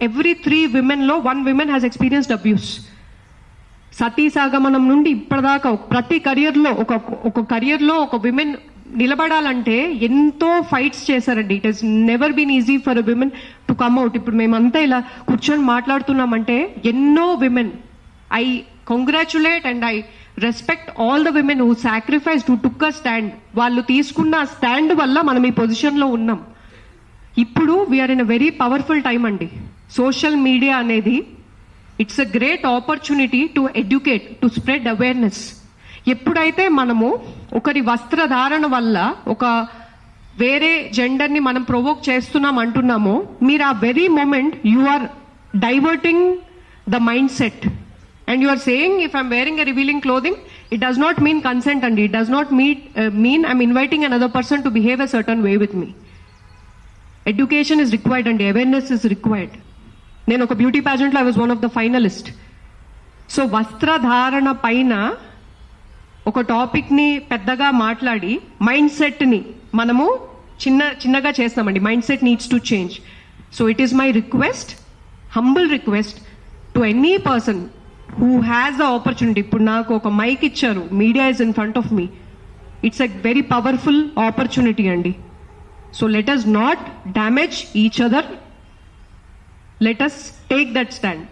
every 3 women లో 1 woman has experienced abuse. సతీ సాగమనం నుండి ఇప్పటిదాకా ప్రతి కెరియర్లో ఒక కెరియర్లో ఒక విమెన్ నిలబడాలంటే ఎంతో ఫైట్స్ చేశారండి. It has never been easy for a women to come out. ఇప్పుడు మేమంతా ఇలా కూర్చొని మాట్లాడుతున్నామంటే ఎన్నో women, I congratulate and I respect all the women who sacrificed, who took a stand. వాళ్ళు తీసుకున్న స్టాండ్ వల్ల మనం ఈ పొజిషన్లో ఉన్నాం. ఇప్పుడు we're in a very powerful time అండి. సోషల్ మీడియా అనేది it's a great opportunity to educate, to spread awareness. ఎప్పుడైతే మనము ఒకరి వస్త్రధారణ వల్ల ఒక వేరే జెండర్ని మనం ప్రొవోక్ చేస్తున్నాం అంటున్నామో, మీరు ఆ very moment you are diverting the mind set and you are saying if I'm wearing a revealing clothing, it does not mean consent and it does not mean I'm inviting another person to behave a certain way with me. Education is required and awareness is required. నేను ఒక beauty pageant లో I was one of the finalist. So వస్త్రధారణ పైన ఒక topic ని పెద్దగా మాట్లాడి mind set ని మనము చిన్నగా చేస్తామండి. Mindset needs to change. So it is my request, humble request to any person who has the opportunity. ఇప్పుడు నాకు ఒక మైక్ ఇచ్చారు, media is in front of me. It's a very powerful opportunity అండి. So let us not damage each other. Let us take that stand.